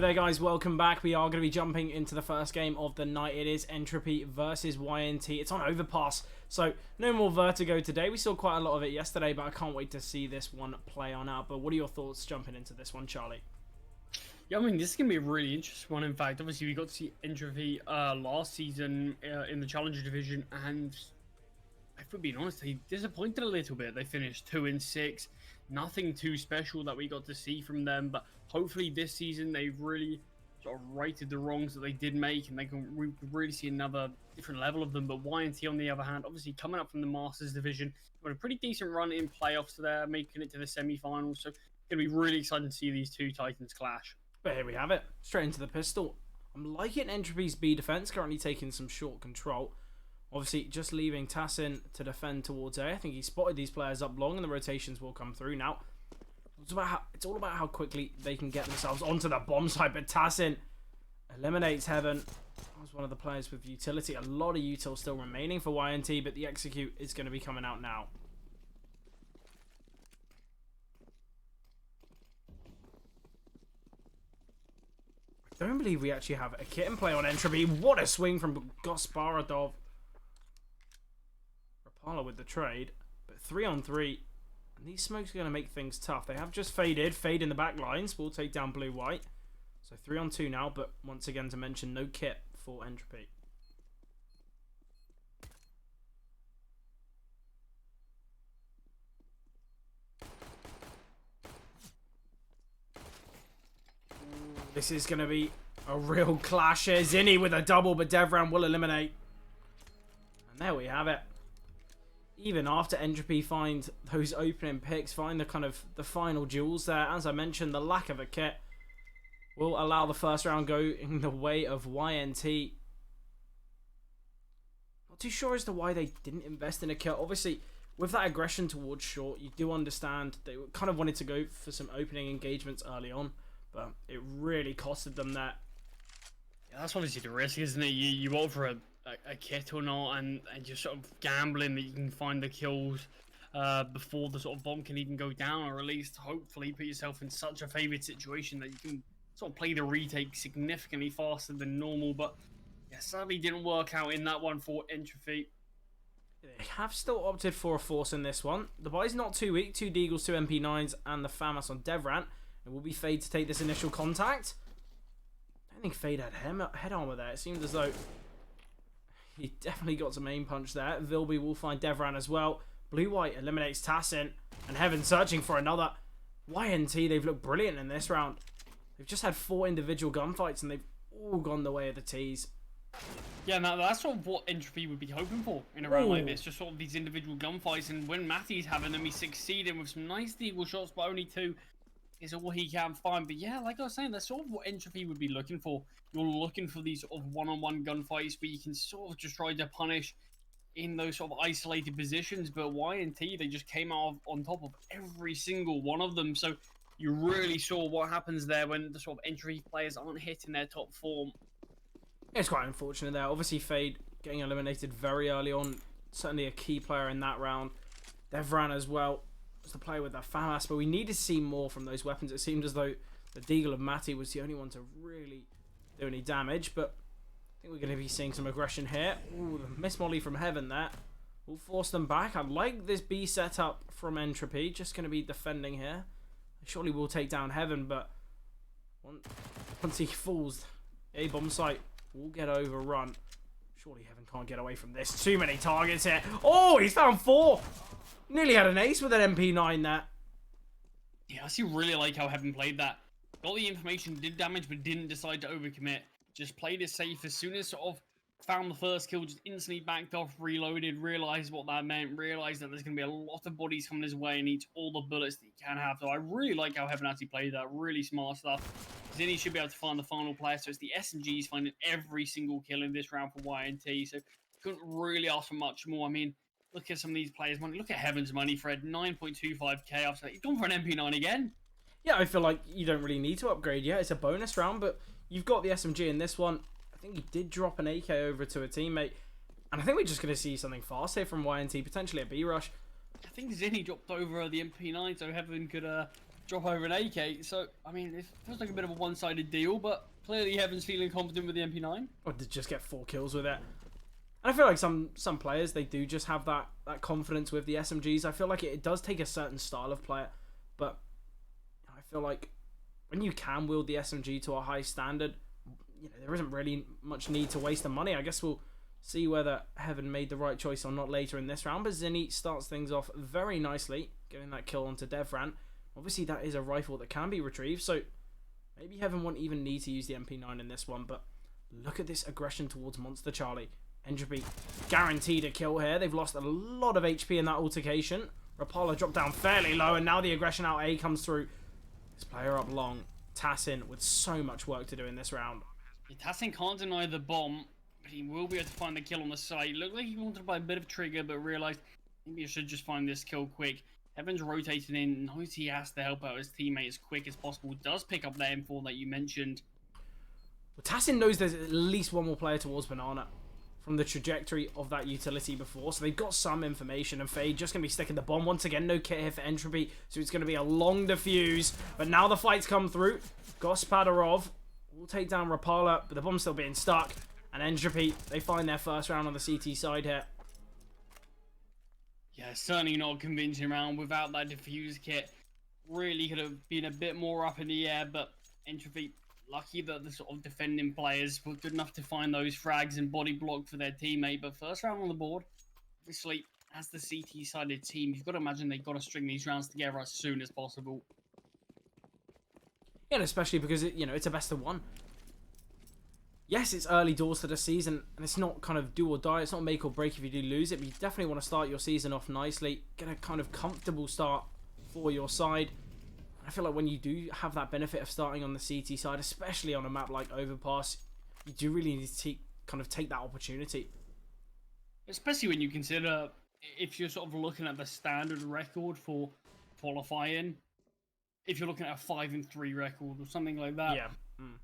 Hello there guys, welcome back. We are going to be jumping into the first game of the night. It is Entropy versus YNT. It's on Overpass, so no more Vertigo today. We saw quite a lot of it yesterday, but I can't wait to see this one play on out. But what are your thoughts jumping into this one, Charlie? Yeah, I mean, this is going to be a really interesting one. In fact, obviously, we got to see Entropy last season in the Challenger division, and if we're being honest, they disappointed a little bit. They finished 2-6. Nothing too special that we got to see from them, but hopefully this season they've really sort of righted the wrongs that they did make, and we could really see another different level of them. But YNT, on the other hand, obviously coming up from the Masters division, got a pretty decent run in playoffs there, making it to the semi-finals. So it's going to be really exciting to see these two Titans clash. But here we have it, straight into the pistol. I'm liking Entropy's B defense, currently taking some short control. Obviously, just leaving Tassin to defend towards A. I think he spotted these players up long, and the rotations will come through now. It's all about how quickly they can get themselves onto the bomb site, but Tassin eliminates Heaven. That was one of the players with utility. A lot of util still remaining for YNT, but the execute is going to be coming out now. I don't believe we actually have a kit in play on Entropy. What a swing from Gosparadov. Rapala with the trade, but 3-on-3. And these smokes are going to make things tough. They have just faded. Fade in the back lines. We'll take down blue-white. So 3-on-2 now, but once again to mention, no kit for Entropy. This is going to be a real clash here. Zinni with a double, but Devran will eliminate. And there we have it. Even after Entropy find those opening picks, find the final duels there. As I mentioned, the lack of a kit will allow the first round go in the way of YNT. Not too sure as to why they didn't invest in a kit. Obviously, with that aggression towards short, you do understand they kind of wanted to go for some opening engagements early on, but it really costed them that. Yeah, that's obviously the risk, isn't it? You opt for a kit or not, and you're sort of gambling that you can find the kills before the sort of bomb can even go down, or at least hopefully put yourself in such a favoured situation that you can sort of play the retake significantly faster than normal. But yeah, sadly didn't work out in that one for Entropy. They have still opted for a force in this one. The buy's not too weak. 2 Deagles, 2 MP9s, and the FAMAS on Devran. It will be Fade to take this initial contact. I don't think Fade had head armor there. It seemed as though he definitely got some aim punch there. Vilby will find Devran as well. Blue-white eliminates Tassin. And Heaven searching for another. YNT, they've looked brilliant in this round. They've just had 4 individual gunfights, and they've all gone the way of the T's. Yeah, now that's sort of what Entropy would be hoping for in a round like this. Just sort of these individual gunfights. And when Matty's having them, he's succeeding with some nice deagle shots, but only 2 is all he can find. But yeah, like I was saying, that's sort of what Entropy would be looking for. You're looking for these sort of one-on-one gunfights where you can sort of just try to punish in those sort of isolated positions. But YNT, they just came out on top of every single one of them. So you really saw what happens there when the sort of Entropy players aren't hitting their top form. It's quite unfortunate there. Obviously, Fade getting eliminated very early on. Certainly a key player in that round. Devran as well was the player with that FAMAS, but we need to see more from those weapons. It seemed as though the Deagle of Matty was the only one to really do any damage, but I think we're going to be seeing some aggression here. Ooh, the miss molly from Heaven there will force them back. I like this B setup from Entropy. Just going to be defending here. Surely we'll take down Heaven, but once he falls, A bomb site will get overrun. Surely Heaven can't get away from this. Too many targets here. Oh, he's found 4. Nearly had an ace with an MP9 there. Yeah, I actually really like how Heaven played that. Got the information, did damage, but didn't decide to overcommit. Just played it safe. As soon as sort of found the first kill, just instantly backed off, reloaded, realized what that meant, realized that there's going to be a lot of bodies coming his way and needs all the bullets that he can have. So I really like how Heaven actually played that. Really smart stuff. Zinni should be able to find the final player. So it's the SMGs finding every single kill in this round for YNT. So couldn't really ask for much more. I mean, look at some of these players' money. Look at Heaven's money, Fred. 9.25k after that. He's gone for an MP9 again. Yeah, I feel like you don't really need to upgrade yet. It's a bonus round, but you've got the SMG in this one. I think he did drop an AK over to a teammate. And I think we're just going to see something fast here from YNT, potentially a B rush. I think Zinni dropped over the MP9, so Heaven could drop over an AK. So, I mean, it feels like a bit of a one-sided deal, but clearly Heaven's feeling confident with the MP9. Or did just get 4 kills with it. And I feel like some players, they do just have that confidence with the SMGs. I feel like it does take a certain style of player, but I feel like when you can wield the SMG to a high standard, you know, there isn't really much need to waste the money. I guess we'll see whether Heaven made the right choice or not later in this round. But Zinni starts things off very nicely, getting that kill onto Devran. Obviously, that is a rifle that can be retrieved, so maybe Heaven won't even need to use the MP9 in this one. But look at this aggression towards Monster Charlie. Entropy guaranteed a kill here. They've lost a lot of HP in that altercation. Rapala dropped down fairly low, and now the aggression out A comes through. This player up long. Tassin with so much work to do in this round. Tassin can't deny the bomb, but he will be able to find the kill on the side. Looked like he wanted to buy a bit of trigger, but realized maybe I should just find this kill quick. Heaven's rotating in, knows he has to help out his teammate as quick as possible. Does pick up that M4 that you mentioned. Well, Tassin knows there's at least one more player towards Banana from the trajectory of that utility before, so they've got some information, and Fade just going to be sticking the bomb. Once again, no kit here for Entropy, so it's going to be a long defuse, but now the fight's come through. Gospodarov will take down Rapala, but the bomb's still being stuck, and Entropy, they find their first round on the CT side here. Yeah, certainly not a convincing round without that defuse kit. Really could have been a bit more up in the air, but Entropy, lucky that the sort of defending players were good enough to find those frags and body block for their teammate. But first round on the board, obviously, as the CT-sided team, you've got to imagine they've got to string these rounds together as soon as possible. Yeah, and especially because, it's a best of one. Yes, it's early doors to the season, and it's not kind of do or die. It's not make or break if you do lose it, but you definitely want to start your season off nicely. Get a kind of comfortable start for your side. I feel like when you do have that benefit of starting on the CT side, especially on a map like Overpass, you do really need to take that opportunity. Especially when you consider, if you're sort of looking at the standard record for qualifying, if you're looking at a 5-3 record or something like that, yeah.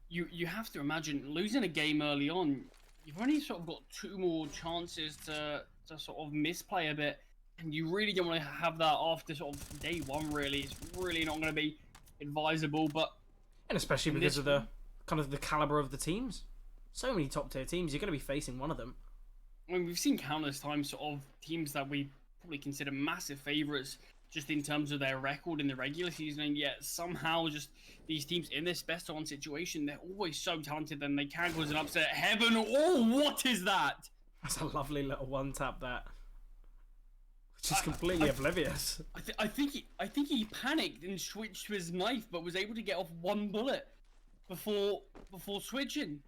You have to imagine losing a game early on. You've only sort of got 2 more chances to sort of misplay a bit, and you really don't want to have that after sort of day 1. Really, it's really not going to be advisable. But and especially because of the kind of the caliber of the teams, so many top tier teams, you're going to be facing one of them. I mean, we've seen countless times sort of teams that we probably consider massive favourites just in terms of their record in the regular season, and yet somehow just these teams in this best on situation, they're always so talented and they can cause an upset. Heaven, oh, what is that? That's a lovely little one tap there. Which is completely oblivious. I think he panicked and switched to his knife, but was able to get off 1 bullet before switching.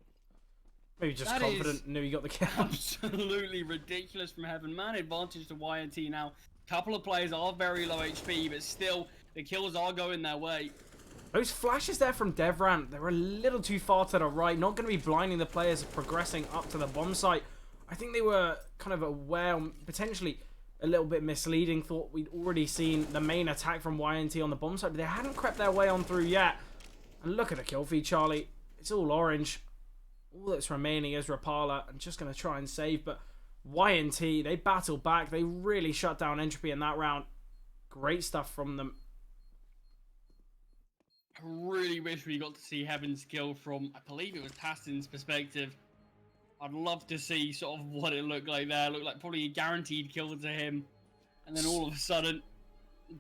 Maybe just confident, knew he got the kill. Absolutely ridiculous from Heaven. Man, advantage to YNT now. Couple of players are very low HP, but still, the kills are going their way. Those flashes there from Devran, they're a little too far to the right. Not going to be blinding the players progressing up to the bomb site. I think they were kind of aware, potentially a little bit misleading. Thought we'd already seen the main attack from YNT on the bomb site, but they hadn't crept their way on through yet. And look at the kill feed, Charlie. It's all orange. All that's remaining is Rapala. I'm just going to try and save, but YNT, they battle back. They really shut down Entropy in that round. Great stuff from them. I really wish we got to see Heaven's kill from, I believe it was Tassin's perspective. I'd love to see sort of what it looked like there. It looked like probably a guaranteed kill to him. And then all of a sudden,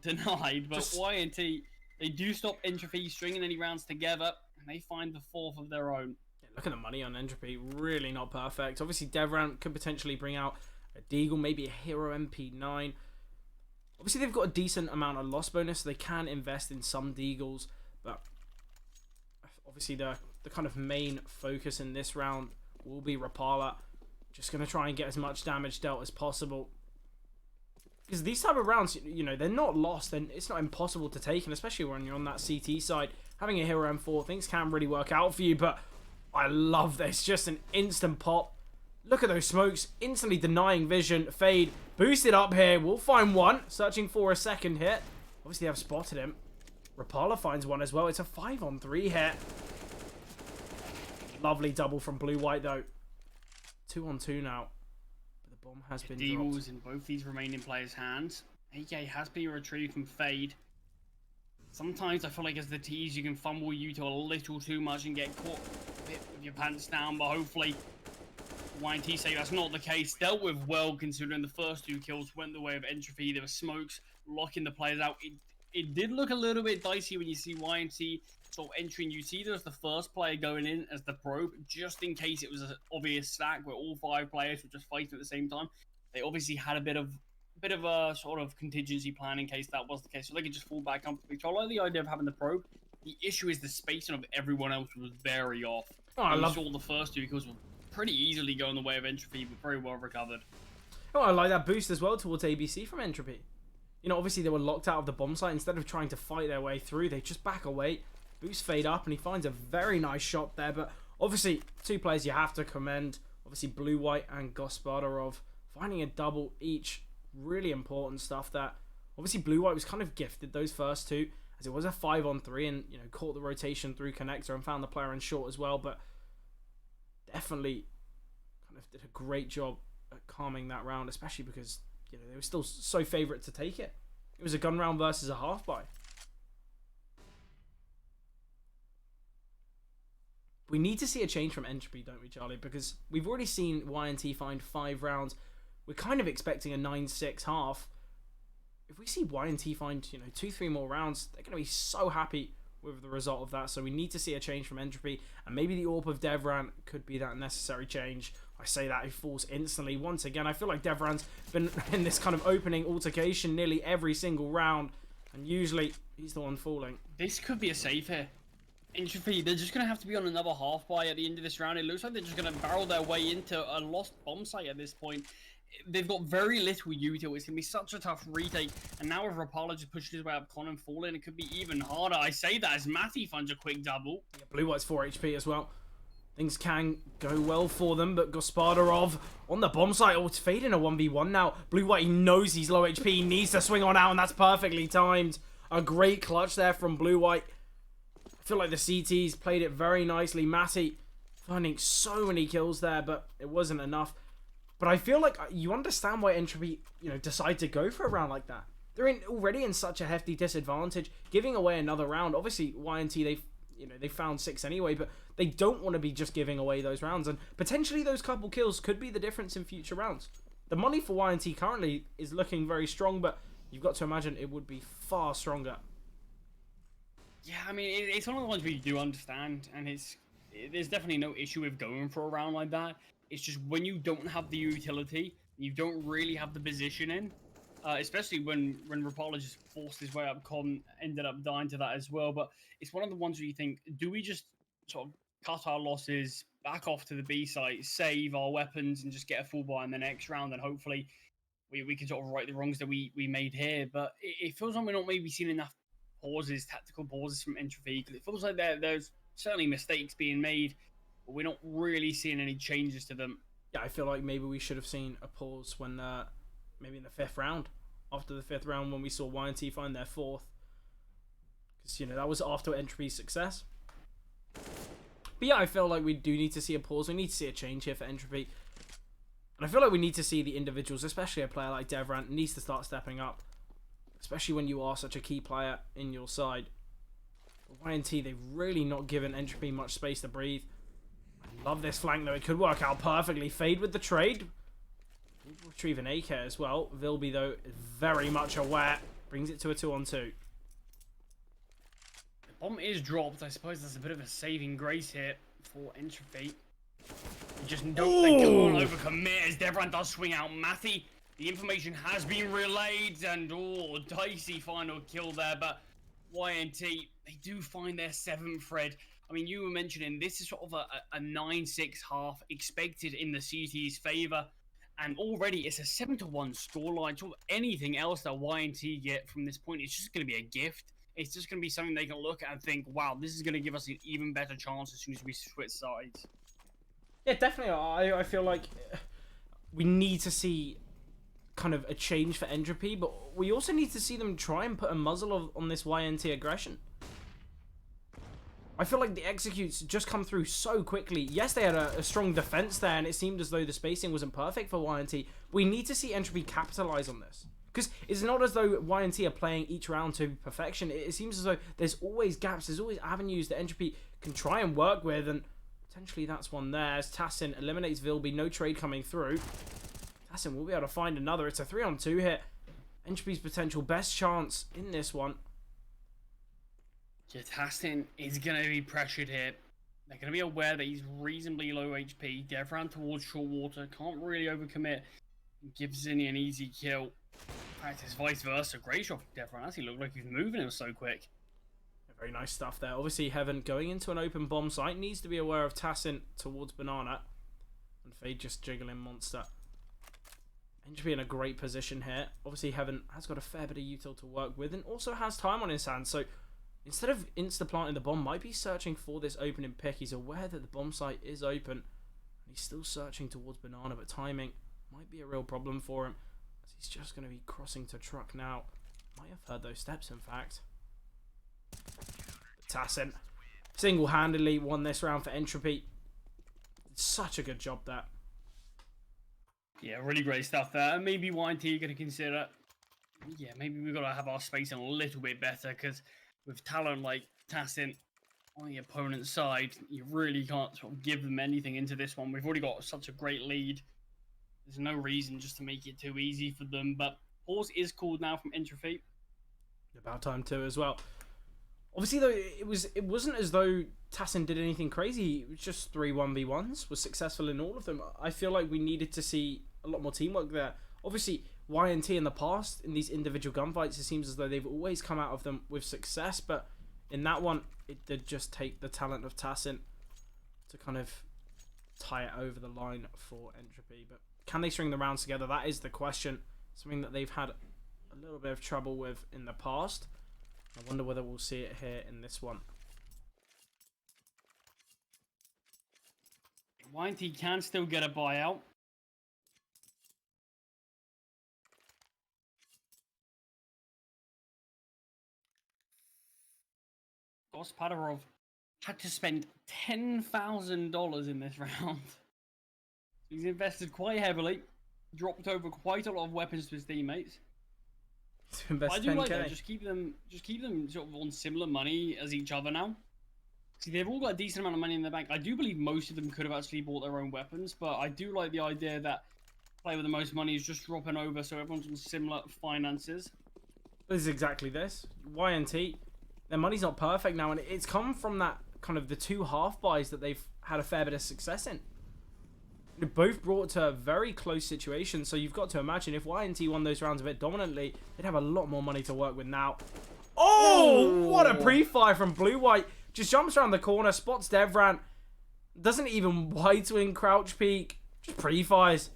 denied. But YNT, they do stop Entropy stringing any rounds together. And they find the 4th of their own. Look at the money on Entropy, really not perfect. Obviously, Devran could potentially bring out a Deagle, maybe a Hero MP9. Obviously, they've got a decent amount of loss bonus, so they can invest in some Deagles. But obviously, the kind of main focus in this round will be Rapala. Just going to try and get as much damage dealt as possible. Because these type of rounds, they're not lost, and it's not impossible to take, and especially when you're on that CT side. Having a Hero M4, things can really work out for you, but I love this. Just an instant pop. Look at those smokes. Instantly denying vision. Fade. Boosted up here. We'll find one. Searching for a second hit. Obviously, I've spotted him. Rapala finds one as well. It's a 5-on-3 hit. Lovely double from Blue-White, though. 2-on-2 now. But the bomb has been dropped. Deagles in both these remaining players' hands. AK has been retrieved from Fade. Sometimes I feel like as the T's, you can fumble Yuto a little too much and get caught a bit with your pants down, but hopefully YNT say that's not the case. Dealt with well, considering the first 2 kills went the way of Entropy. There were smokes locking the players out. It did look a little bit dicey when you see YNT sort of entering. You see there's the first player going in as the probe, just in case it was an obvious stack where all 5 players were just fighting at the same time. They obviously had a bit of a sort of contingency plan in case that was the case, so they could just fall back comfortably. So I like the idea of having the probe. The issue is the spacing of everyone else was very off. Oh, I love... saw the first 2 kills were pretty easily going the way of Entropy, but very well recovered. Oh, I like that boost as well towards ABC from Entropy. You know, obviously they were locked out of the bomb site. Instead of trying to fight their way through, they just back away. Boost fade up, and he finds a very nice shot there. But obviously, 2 players you have to commend. Obviously, Blue White and Gospodarov finding a double each. Really important stuff that obviously Blue White was kind of gifted those first 2, as it was a 5-on-3, and you know, caught the rotation through connector and found the player in short as well. But definitely kind of did a great job at calming that round, especially because, you know, they were still so favourite to take it. It was a gun round versus a half buy. We need to see a change from Entropy, don't we, Charlie? Because we've already seen YNT find 5 rounds. We're kind of expecting a 9-6 half. If we see YNT find, you know, 2-3 more rounds, they're going to be so happy with the result of that. So we need to see a change from Entropy, and maybe the AWP of Devran could be that necessary change. I say that, he falls instantly. Once again, I feel like Devran's been in this kind of opening altercation nearly every single round, and usually he's the one falling. This could be a save here. Entropy, they're just going to have to be on another half buy at the end of this round. It looks like they're just going to barrel their way into a lost bomb site at this point. They've got very little util. It's going to be such a tough retake. And now with Rapala just pushing his way up Con and falling, it could be even harder. I say that as Matty finds a quick double. Yeah, Blue White's 4 HP as well. Things can go well for them, but Gospodarov on the bomb site. Oh, it's fading a 1v1 now. Blue White, he knows he's low HP. He needs to swing on out, and that's perfectly timed. A great clutch there from Blue White. I feel like the CTs played it very nicely. Matty finding so many kills there, but it wasn't enough. But I feel like you understand why Entropy, you know, decide to go for a round like that. They're already in such a hefty disadvantage, giving away another round. Obviously, YNT, they found 6 anyway, but they don't want to be just giving away those rounds, and potentially those couple kills could be the difference in future rounds. The money for YNT currently is looking very strong, but you've got to imagine it would be far stronger. Yeah, I mean, it's one of the ones where you do understand, and there's definitely no issue with going for a round like that. It's just when you don't have the utility, you don't really have the position in, especially when Rapala just forced his way up, Con ended up dying to that as well. But it's one of the ones where you think, do we just sort of cut our losses, back off to the B site, save our weapons, and just get a full buy in the next round, and hopefully we can sort of right the wrongs that we made here. But it feels like we're not maybe seeing enough pauses, tactical pauses from Entropy, because it feels like there's certainly mistakes being made, but we're not really seeing any changes to them. Yeah, I feel like maybe we should have seen a pause when, maybe in the 5th round. After the 5th round, when we saw YNT find their 4th. Because, you know, that was after Entropy's success. But yeah, I feel like we do need to see a pause. We need to see a change here for Entropy. And I feel like we need to see the individuals, especially a player like Devran, needs to start stepping up. Especially when you are such a key player in your side. But YNT, they've really not given Entropy much space to breathe. I love this flank, though. It could work out perfectly. Fade with the trade. Retrieve an AK as well. Vilby, though, is very much aware. Brings it to a 2-on-2. The bomb is dropped. I suppose that's a bit of a saving grace here for Entropy. They just don't they go on overcommit as Devran does swing out Matty. The information has been relayed, and dicey final kill there, but YNT, they do find their 7th thread. I mean, you were mentioning this is sort of a 9-6 half expected in the CT's favour, and already it's a 7-1 scoreline. So anything else that YNT get from this point, it's just going to be a gift. It's just going to be something they can look at and think, wow, this is going to give us an even better chance as soon as we switch sides. Yeah, definitely. I feel like we need to see kind of a change for Entropy, but we also need to see them try and put a muzzle on this YNT aggression. I feel like the executes just come through so quickly. Yes, they had a strong defense there, and it seemed as though the spacing wasn't perfect for YNT. We need to see Entropy capitalize on this. Because it's not as though YNT are playing each round to perfection. It seems as though there's always gaps, there's always avenues that Entropy can try and work with, and potentially that's one there. As Tassin eliminates Vilby, no trade coming through. Tassin will be able to find another. It's a 3-on-2 hit. Entropy's potential best chance in this one. Yeah, Tassin is going to be pressured here. They're going to be aware that he's reasonably low HP. Devran towards short water. Can't really overcommit. Gives Zinni an easy kill. In fact, it's vice versa. Great shot from Devran. Actually looked like he was moving. It was so quick. Very nice stuff there. Obviously, Heaven going into an open bomb site needs to be aware of Tassin towards Banana. And Fade just jiggling monster. Entropy in a great position here. Obviously, Heaven has got a fair bit of util to work with and also has time on his hands. So, instead of insta-planting the bomb, might be searching for this opening pick. He's aware that the bomb site is open. And he's still searching towards Banana, but timing might be a real problem for him. As he's just going to be crossing to truck now. Might have heard those steps, in fact. Tassin single-handedly won this round for Entropy. Such a good job there. Yeah, really great stuff there. Maybe YNT are going to consider, yeah, maybe we've got to have our spacing a little bit better, because with talent like Tassin on the opponent's side, you really can't sort of give them anything into this one. We've already got such a great lead. There's no reason just to make it too easy for them. But pause is called now from Entropy. About time too as well. Obviously, though, it wasn't as though Tassin did anything crazy. It was just 3 1v1s. Was successful in all of them. I feel like we needed to see a lot more teamwork there. Obviously, YNT in the past, in these individual gunfights, it seems as though they've always come out of them with success. But in that one, it did just take the talent of Tassin to kind of tie it over the line for Entropy. But can they string the rounds together? That is the question. Something that they've had a little bit of trouble with in the past. I wonder whether we'll see it here in this one. YNT can still get a buyout. Gospodarov had to spend $10,000 in this round. He's invested quite heavily, dropped over quite a lot of weapons to his teammates. I do like that. Just keep them sort of on similar money as each other now. See, they've all got a decent amount of money in the bank. I do believe most of them could have actually bought their own weapons, but I do like the idea that player with the most money is just dropping over, so everyone's on similar finances. This is exactly this. YNT, their money's not perfect now, and it's come from that kind of the 2 half buys that they've had a fair bit of success in. They're both brought to a very close situation, so you've got to imagine if YNT won those rounds a bit dominantly, they'd have a lot more money to work with now. Oh, what a pre-fire from Blue White. Just jumps around the corner, spots Devran. Doesn't even wide swing, crouch peek. Just pre-fires.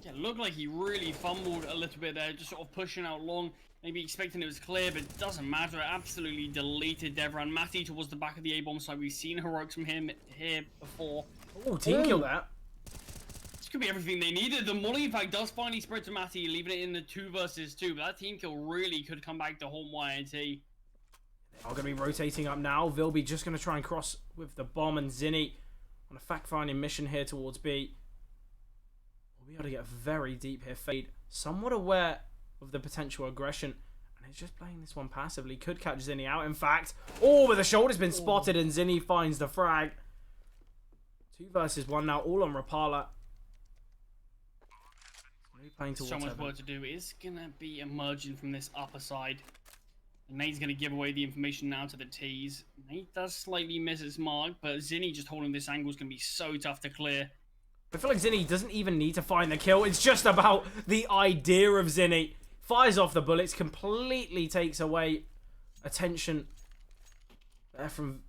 Yeah, looked like he really fumbled a little bit there, just sort of pushing out long. Maybe expecting it was clear, but it doesn't matter. It absolutely deleted Devran. Matty towards the back of the A-bomb side. We've seen heroics from him here before. Oh, team kill that. This could be everything they needed. The molly, in fact, does finally spread to Matty, leaving it in the 2 versus 2. But that team kill really could come back to haunt YNT. They are going to be rotating up now. Vilby just going to try and cross with the bomb, and Zinni on a fact-finding mission here towards B. We'll be able to get very deep here. Fade somewhat aware of the potential aggression, and he's just playing this one passively. Could catch Zinni out, in fact. Oh, but the shoulder's been spotted, and Zinni finds the frag. 2 versus 1 now, all on Rapala. So much work to do. Is going to be emerging from this upper side. And Nate's going to give away the information now to the T's. Nate does slightly miss his mark, but Zinni just holding this angle is going to be so tough to clear. I feel like Zinni doesn't even need to find the kill. It's just about the idea of Zinni. Fires off the bullets, completely takes away attention there from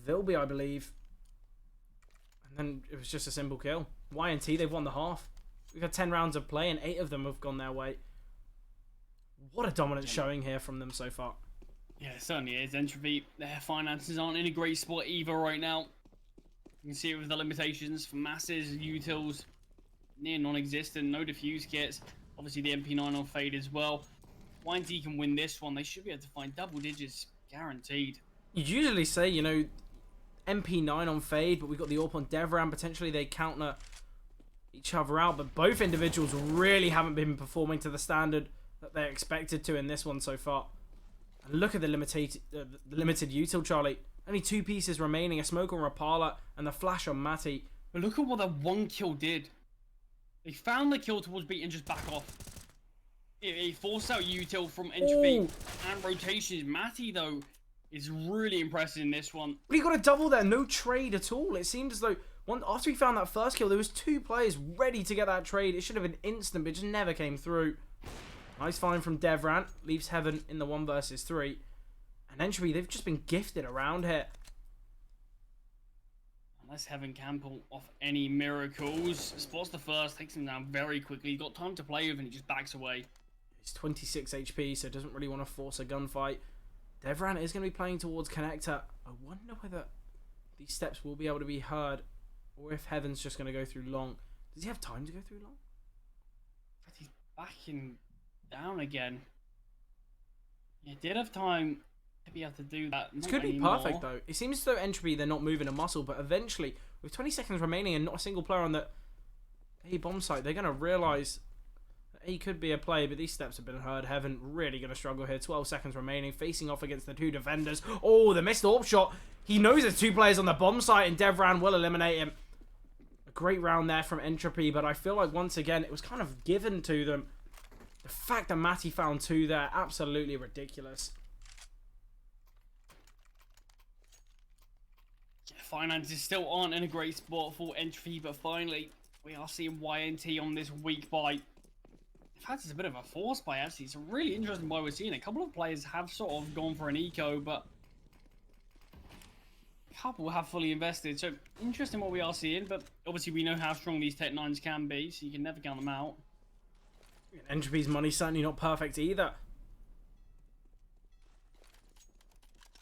Vilby, I believe. And then it was just a simple kill. YNT, they've won the half. We've had 10 rounds of play, and 8 of them have gone their way. What a dominant showing here from them so far. Yeah, it certainly is. Entropy, their finances aren't in a great spot either right now. You can see it with the limitations for masses, utils, near non-existent, no diffuse kits. Obviously the MP9 on Fade as well. YNT can win this one. They should be able to find double digits, guaranteed. You'd usually say, you know, MP9 on Fade, but we've got the AWP on Devran. Potentially they counter each other out, but both individuals really haven't been performing to the standard that they're expected to in this one so far. And look at the limited util, Charlie. Only 2 pieces remaining, a smoke on Rapala and the flash on Matty. But look at what that one kill did. They found the kill towards B and just back off. It forced out util from Entropy and rotations. Matty, though, is really impressive in this one. But he got a double there, no trade at all. It seemed as though after he found that first kill, there was 2 players ready to get that trade. It should have been instant, but it just never came through. Nice find from Devran. Leaves Heaven in the 1 versus 3. And Entropy, they've just been gifted around here. Unless Heaven can pull off any miracles. Spots the first, takes him down very quickly. He's got time to play with and he just backs away. He's 26 HP, so doesn't really want to force a gunfight. Devran is going to be playing towards Connector. I wonder whether these steps will be able to be heard, or if Heaven's just going to go through long. Does he have time to go through long? But he's backing down again. He did have time to be able to do that. This could be perfect, though. It seems as though Entropy, they're not moving a muscle, but eventually, with 20 seconds remaining and not a single player on the A bomb site, they're going to realise that A could be a play, but these steps have been heard. Heaven really going to struggle here. 12 seconds remaining, facing off against the 2 defenders. Oh, the missed AWP shot. He knows there's 2 players on the bomb site, and Devran will eliminate him. A great round there from Entropy, but I feel like once again, it was kind of given to them. The fact that Matty found 2 there, absolutely ridiculous. Finances still aren't in a great spot for Entropy, but finally, we are seeing YNT on this weak buy. In fact, it's a bit of a force buy, actually. It's really interesting why we're seeing it. A couple of players have sort of gone for an eco, but a couple have fully invested. So, interesting what we are seeing, but obviously we know how strong these Tech 9s can be, so you can never count them out. Entropy's money's certainly not perfect either.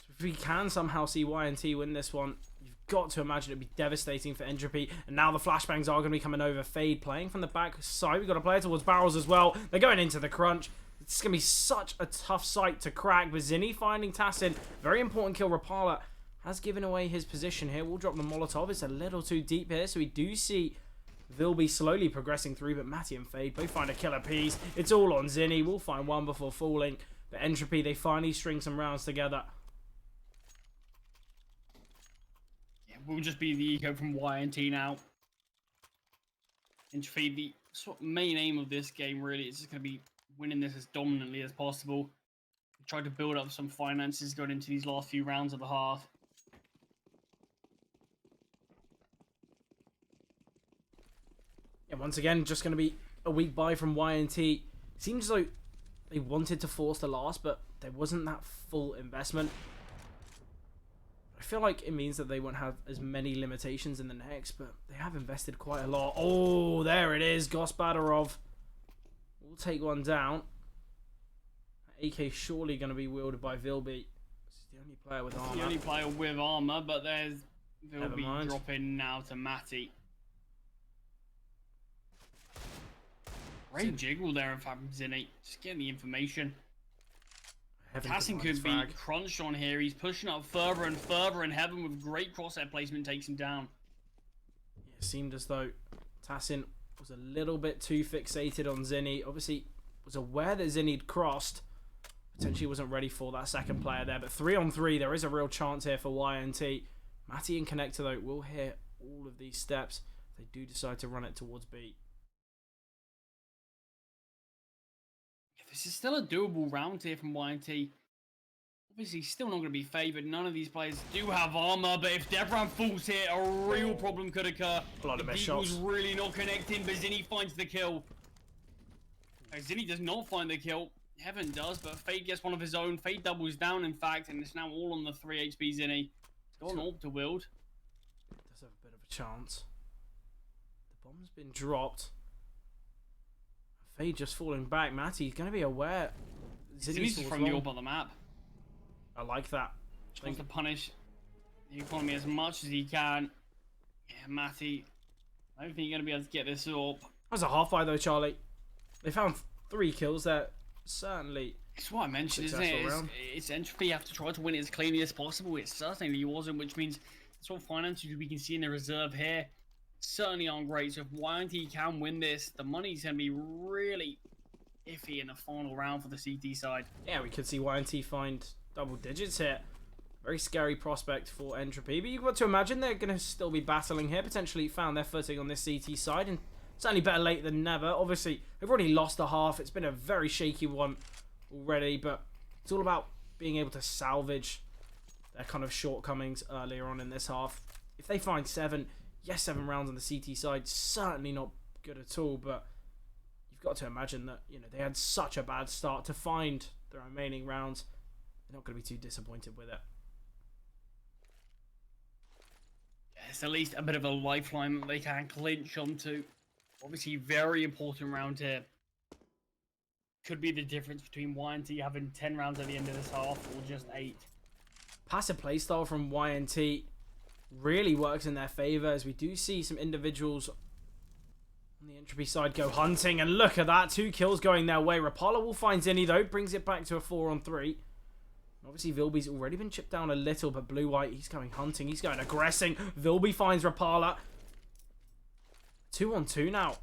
So if we can somehow see YNT win this one, you've got to imagine it'd be devastating for Entropy. And now the flashbangs are going to be coming over. Fade playing from the back side. We've got a player towards barrels as well. They're going into the crunch. It's going to be such a tough sight to crack. But Zinni finding Tassin. Very important kill. Rapala has given away his position here. We'll drop the Molotov. It's a little too deep here. So we do see Vilby slowly progressing through. But Matty and Fade both find a killer piece. It's all on Zinni. We'll find one before falling. But Entropy, they finally string some rounds together. Will just be the eco from YNT now. Entropy, the sort of main aim of this game really is just going to be winning this as dominantly as possible. Try to build up some finances going into these last few rounds of the half. Yeah, once again, just going to be a weak buy from YNT. Seems like they wanted to force the last, but there wasn't that full investment. I feel like it means that they won't have as many limitations in the next, but they have invested quite a lot. Oh, there it is. Gospodarov will take one down. AK surely going to be wielded by Vilby. This is the only player with armor. The only player with armor, but there's Vilby dropping now to Matty. Great jiggle there in fact from Zinni. Just getting the information. Tassin could be crunched on here. He's pushing up further and further, and Heaven with great crosshair placement takes him down. Yeah, it seemed as though Tassin was a little bit too fixated on Zinni. Obviously, was aware that Zinni had crossed. Potentially wasn't ready for that second player there. But 3-on-3, there is a real chance here for YNT. Matty and Connector, though, will hear all of these steps. They do decide to run it towards B. This is still a doable round here from YNT. Obviously, still not going to be favoured. None of these players do have armor, but if Devran falls here, a real problem could occur. A lot of missed shots. shots. Really not connecting, but Zinni finds the kill. Zinni does not find the kill. Heaven does, but Fade gets one of his own. Fade doubles down, in fact, and it's now all on the 3 HP Zinni. He's got an AWP to wield. Does have a bit of a chance. The bomb's been dropped. Fade just falling back. Matty's going to be aware. Zinni's just throwing the AWP on the map. I like that. Just wants to punish the economy as much as he can. Yeah, Matty. I don't think you're going to be able to get this AWP. That was a half buy though, Charlie. They found 3 kills there. Certainly. It's what I mentioned, isn't it? It's Entropy. You have to try to win it as cleanly as possible. It certainly wasn't, which means the sort of finances we can see in the reserve here certainly aren't great. So if YNT can win this, the money's going to be really iffy in the final round for the CT side. Yeah, we could see YNT find double digits here. Very scary prospect for Entropy, but you've got to imagine they're going to still be battling here. Potentially found their footing on this CT side, and certainly better late than never. Obviously, they've already lost a half. It's been a very shaky one already, but it's all about being able to salvage their kind of shortcomings earlier on in this half. If they find 7, yes, 7 rounds on the CT side, certainly not good at all, but you've got to imagine that, you know, they had such a bad start. To find the remaining rounds, they're not going to be too disappointed with it. It's at least a bit of a lifeline that they can clinch onto. Obviously, very important round here. Could be the difference between YNT having 10 rounds at the end of this half or just 8. Passive playstyle from YNT really works in their favour, as we do see some individuals on the Entropy side go hunting, and look at that, 2 kills going their way. Rapala will find Zinni though, brings it back to a 4-on-3. Obviously, Vilby's already been chipped down a little, but Blue-White, he's going hunting. He's going aggressing. Vilby finds Rapala. 2-on-2 now.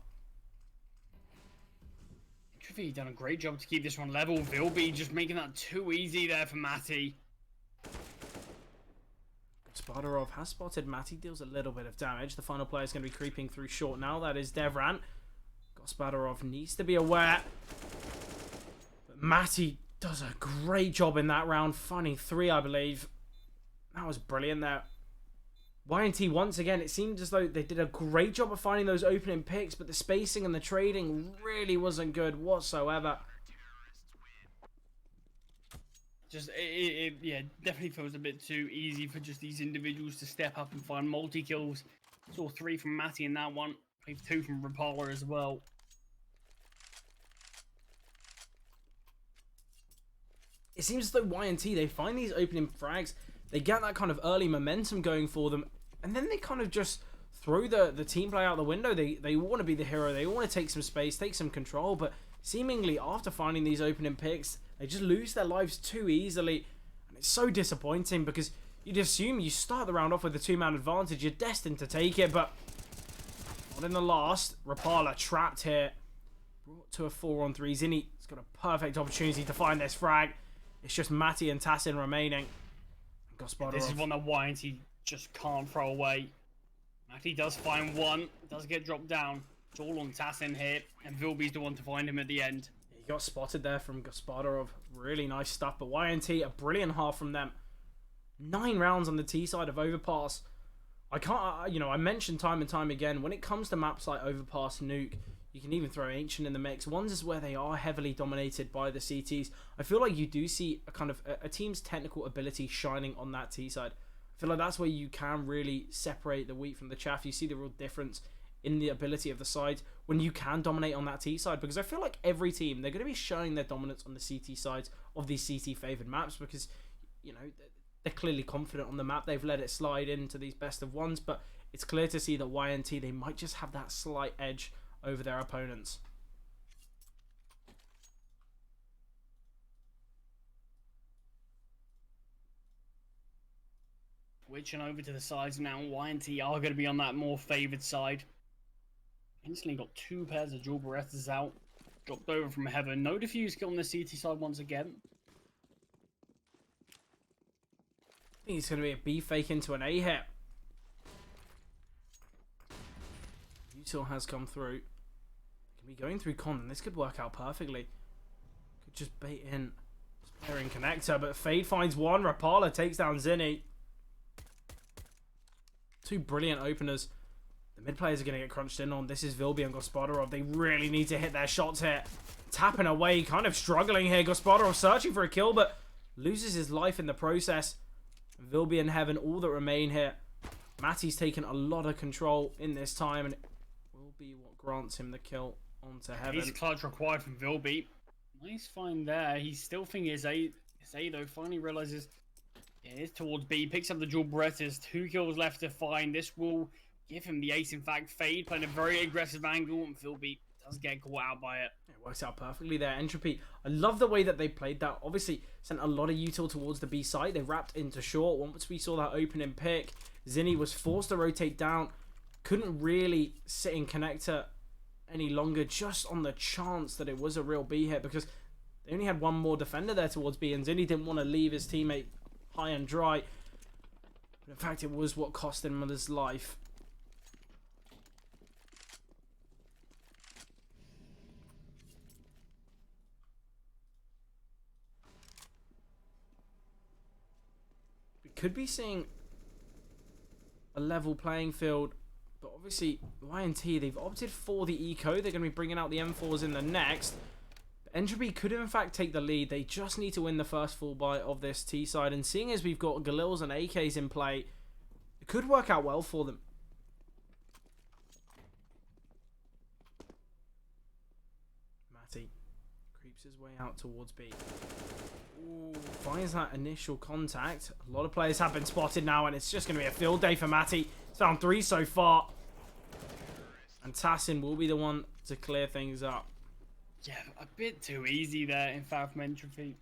Entropy done a great job to keep this one level. Vilby just making that too easy there for Matty. Spotarov has spotted Matty, deals a little bit of damage. The final player is going to be creeping through short now. That is Devran. Spotarov needs to be aware. But Matty does a great job in that round, finding 3, I believe. That was brilliant there. YNT, once again, it seemed as though they did a great job of finding those opening picks, but the spacing and the trading really wasn't good whatsoever. Just, yeah, definitely feels a bit too easy for just these individuals to step up and find multi-kills. Saw 3 from Matty in that one. I believe 2 from Rapala as well. It seems as though YNT, they find these opening frags, they get that kind of early momentum going for them, and then they kind of just throw the team play out the window. They want to be the hero, they want to take some space, take some control, but seemingly after finding these opening picks, they just lose their lives too easily, and it's so disappointing because you'd assume you start the round off with a 2-man advantage, you're destined to take it, but not in the last. Rapala trapped here, brought to a 4-on-3. Zinni has got a perfect opportunity to find this frag. It's just Matty and Tassin remaining. This is one that YNT just can't throw away. Matty does find one, does get dropped down. It's all on Tassin here, and Vilby's the one to find him at the end. He got spotted there from Gospodarov. Really nice stuff, but YNT, a brilliant half from them. 9 rounds on the T side of Overpass. I can't, you know, I mentioned time and time again, when it comes to maps like Overpass, Nuke, you can even throw Ancient in the mix. Ones is where they are heavily dominated by the CTs. I feel like you do see a kind of a team's technical ability shining on that T side. I feel like that's where you can really separate the wheat from the chaff. You see the real difference in the ability of the sides when you can dominate on that T side, because I feel like every team, they're going to be showing their dominance on the CT sides of these CT favored maps, because, you know, they're clearly confident on the map. They've let it slide into these best of ones, but it's clear to see that YNT, they might just have that slight edge over their opponents. Switching over to the sides now, YNT are going to be on that more favoured side. Instantly got 2 pairs of dual Berettas out. Dropped over from heaven. No defuse kill on the CT side once again. I think it's going to be a B fake into an A hit. Util has come through. Can be going through con, and this could work out perfectly. Could just bait in. Player in connector, but Fade finds one. Rapala takes down Zinni. 2 brilliant openers. The mid players are going to get crunched in on. This is Vilby and Gospodarov. They really need to hit their shots here. Tapping away, kind of struggling here. Gospodarov searching for a kill, but loses his life in the process. Vilby and Heaven, all that remain here. Matty's taken a lot of control in this time, and it will be what grants him the kill onto Heaven. He's clutch required from Vilby. Nice find there. He's still thinking his A though. Finally realizes it is towards B. Picks up the dual Berettas. 2 kills left to find. This will give him the ace. In fact, Fade playing a very aggressive angle, and Vilby does get caught out by it. It works out perfectly there. Entropy, I love the way that they played that. Obviously, sent a lot of util towards the B side. They wrapped into short. Once we saw that opening pick, Zinni was forced to rotate down. Couldn't really sit in connector any longer, just on the chance that it was a real B hit, because they only had one more defender there towards B, and Zinni didn't want to leave his teammate high and dry. But in fact, it was what cost him his life. We could be seeing a level playing field, but obviously YNT, they've opted for the eco. They're going to be bringing out the M4s in the next. Entropy could in fact take the lead. They just need to win the first full buy of this T side, and seeing as we've got Galils and AKs in play, it could work out well for them. Matty creeps his way out towards B. Ooh, finds that initial contact. A lot of players have been spotted now, and it's just going to be a field day for Matty. He's found 3 so far. And Tassin will be the one to clear things up. Yeah, a bit too easy there, in fact, from Entropy.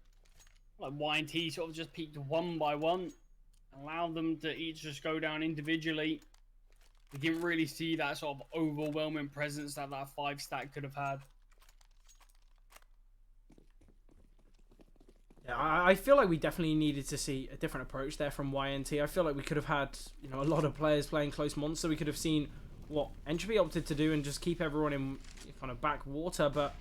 Like, YNT sort of just peaked one by one. Allowed them to each just go down individually. We didn't really see that sort of overwhelming presence that that 5-stack could have had. Yeah, I feel like we definitely needed to see a different approach there from YNT. I feel like we could have had, you know, a lot of players playing close monster. We could have seen what Entropy opted to do and just keep everyone in kind of backwater, but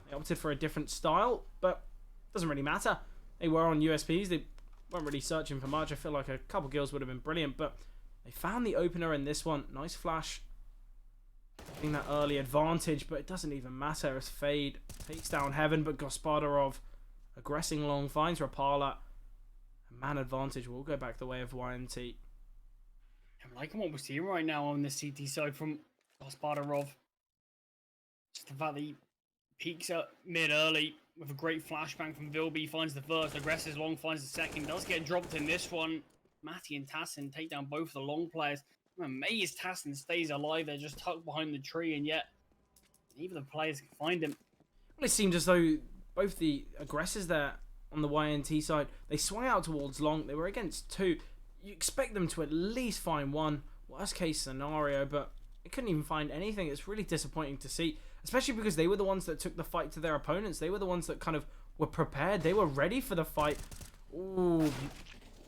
they opted for a different style. But it doesn't really matter. They were on USPs. They weren't really searching for much. I feel like a couple kills would have been brilliant, but they found the opener in this one. Nice flash. Getting that early advantage, but it doesn't even matter as Fade takes down Heaven, but Gospodarov aggressing long, finds Rapala. A man advantage will go back the way of YNT. I'm liking what we're seeing right now on the CT side from Gospodarov. Just the fact that he peaks up mid early with a great flashbang from Vilby, finds the first, aggresses long, finds the second, does get dropped in this one. Matty and Tassin take down both the long players. I'm amazed Tassin stays alive. They're just tucked behind the tree, and yet neither the players can find him. Well, it seemed as though both the aggressors there on the YNT side, they swung out towards long. They were against 2. You expect them to at least find 1, worst case scenario, but they couldn't even find anything. It's really disappointing to see, especially because they were the ones that took the fight to their opponents. They were the ones that kind of were prepared. They were ready for the fight. Ooh,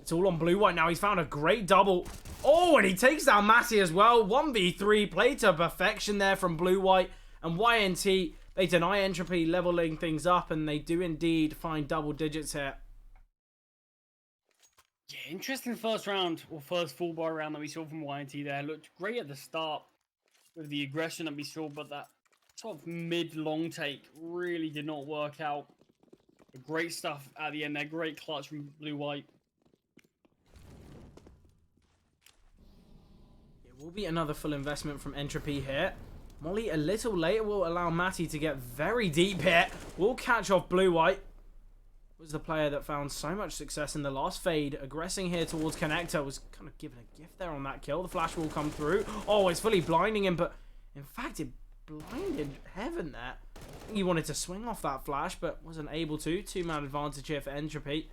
it's all on blue-white now. He's found a great double. Oh, and he takes down Matty as well. 1v3, played to perfection there from blue-white. And YNT, they deny Entropy, leveling things up, and they do indeed find double digits here. Yeah, interesting first round, or first full bar round that we saw from YNT there. Looked great at the start with the aggression that we saw, but that sort of mid-long take really did not work out. Great stuff at the end there. Great clutch from blue-white. It will be another full investment from Entropy here. Molly a little later will allow Matty to get very deep here. Will catch off blue-white. Was the player that found so much success in the last Fade. Aggressing here towards Connector. Was kind of given a gift there on that kill. The flash will come through. Oh, it's fully blinding him, but in fact it blinded Heaven there. I think he wanted to swing off that flash, but wasn't able to. 2-man advantage here for Entropy.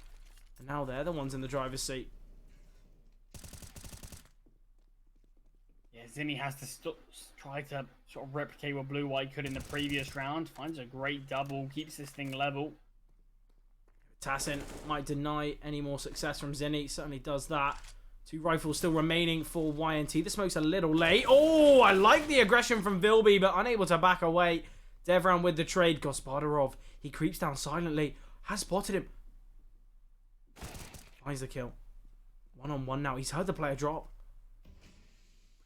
And now they're the ones in the driver's seat. Yeah, Zinni has to try to sort of replicate what blue-white could in the previous round. Finds a great double. Keeps this thing level. Tassin might deny any more success from Zinni. Certainly does that. 2 rifles still remaining for YNT. The smoke's a little late. Oh, I like the aggression from Vilby, but unable to back away. Devran with the trade. Gospodarov, he creeps down silently. Has spotted him. Finds the kill. 1-on-1 now. He's heard the player drop.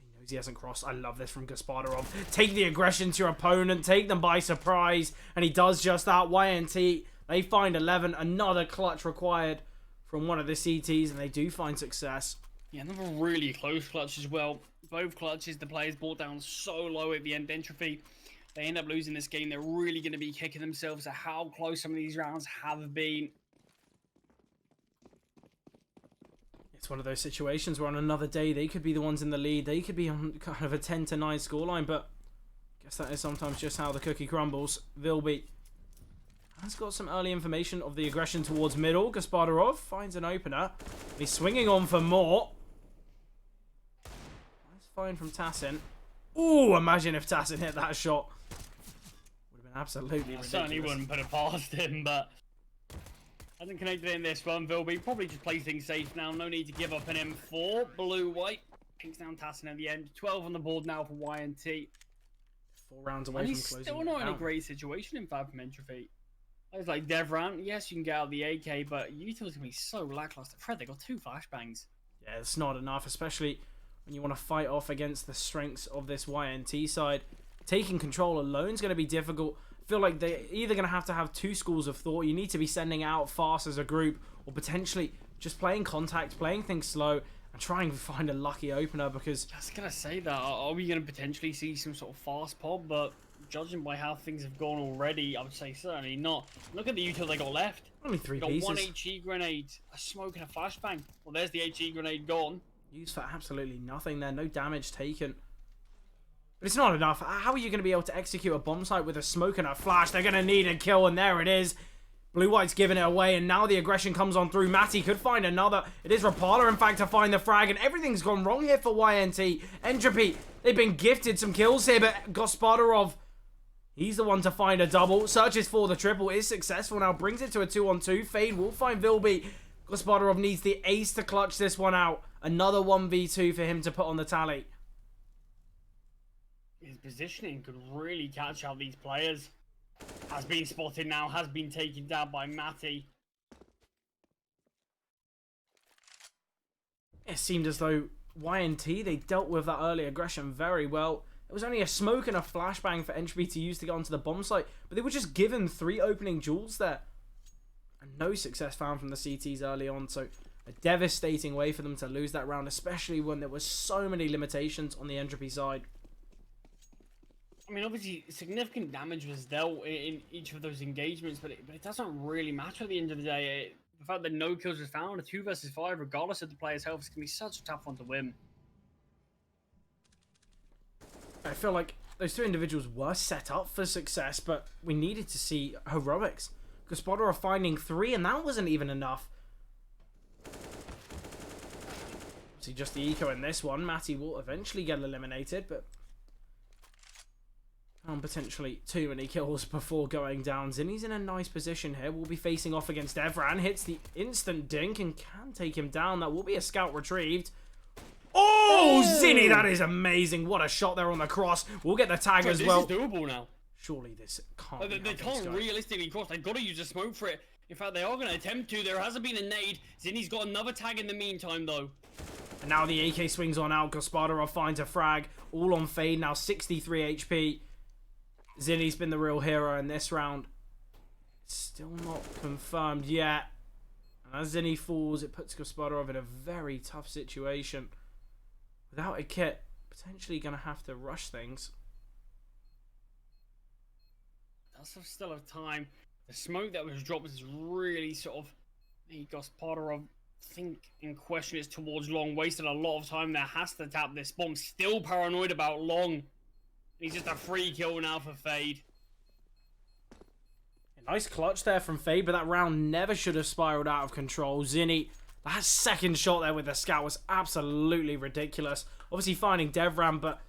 He knows he hasn't crossed. I love this from Gospodarov. Take the aggression to your opponent. Take them by surprise. And he does just that. YNT, they find 11. Another clutch required from one of the CTs, and they do find success. Yeah, another really close clutch as well. Both clutches, the players brought down so low at the end. Entropy, they end up losing this game. They're really going to be kicking themselves at how close some of these rounds have been. It's one of those situations where on another day, they could be the ones in the lead. They could be on kind of a 10-9 scoreline, but I guess that is sometimes just how the cookie crumbles. Vilby has got some early information of the aggression towards middle. Gospodarov finds an opener. He's swinging on for more. Nice find from Tassin. Ooh, imagine if Tassin hit that shot. Would have been absolutely ridiculous. Certainly wouldn't put it past him, but hasn't connected in this one. Vilby probably just plays things safe now. No need to give up an M4. Blue-white. Pinks down Tassin at the end. 12 on the board now for YNT. 4 rounds away and from he's closing still it not in a down. great situation in fact from Entropy. It's like Devran, yes, you can get out the AK, but Util's gonna be so lackluster. Fred, they got 2 flashbangs. Yeah, it's not enough, especially when you want to fight off against the strengths of this YNT side. Taking control alone is going to be difficult. I feel like they're either going to have 2 schools of thought. You need to be sending out fast as a group, or potentially just playing contact, playing things slow, and trying to find a lucky opener, because... I was going to say that. Are we going to potentially see some sort of fast pop? But judging by how things have gone already, I would say certainly not. Look at the util they got left. Only 3 got pieces. 1 HE grenade, a smoke, and a flashbang. Well, there's the HE grenade gone. Used for absolutely nothing there. No damage taken. But it's not enough. How are you going to be able to execute a bomb site with a smoke and a flash? They're going to need a kill, and there it is. Blue-white's giving it away, and now the aggression comes on through. Matty could find another. It is Rapala, in fact, to find the frag, and everything's gone wrong here for YNT. Entropy, they've been gifted some kills here, but Gospodarov, he's the one to find a double. Searches for the triple, is successful now, brings it to a 2-on-2. Fade will find Vilby. Gospodarov needs the ace to clutch this one out. Another 1v2 for him to put on the tally. His positioning could really catch out these players. Has been spotted now, has been taken down by Matty. It seemed as though YNT, they dealt with that early aggression very well. It was only a smoke and a flashbang for Entropy to use to get onto the bomb site, but they were just given 3 opening jewels there. And no success found from the CTs early on, so a devastating way for them to lose that round, especially when there were so many limitations on the Entropy side. I mean, obviously, significant damage was dealt in each of those engagements, but it doesn't really matter at the end of the day. The fact that no kills was found, a 2 versus 5, regardless of the player's health, is going to be such a tough one to win. I feel like those 2 individuals were set up for success, but we needed to see heroics. Gospodarov finding 3, and that wasn't even enough. See, just the eco in this one. Matty will eventually get eliminated, but potentially too many kills before going down. Zinni's in a nice position here. Will be facing off against Evran. Hits the instant dink and can take him down. That will be a scout retrieved. Oh, Zinni, that is amazing. What a shot there on the cross. We'll get the tag as well. This is doable now. Surely this can't be They can't realistically cross. They've got to use a smoke for it. In fact, they are going to attempt to. There hasn't been a nade. Zinni's got another tag in the meantime, though. And now the AK swings on out. Gospodarov finds a frag. All on Fade now, 63 HP. Zinni's been the real hero in this round. Still not confirmed yet. And as Zinni falls, it puts Gospodarov in a very tough situation. Without a kit, potentially going to have to rush things. Does still have time. The smoke that was dropped is really sort of made Gospodarov think and question it towards Long. Wasted a lot of time there. Has to tap this bomb. Still paranoid about Long. He's just a free kill now for Fade. A nice clutch there from Fade, but that round never should have spiraled out of control. Zinni, that second shot there with the scout was absolutely ridiculous. Obviously finding Devran, but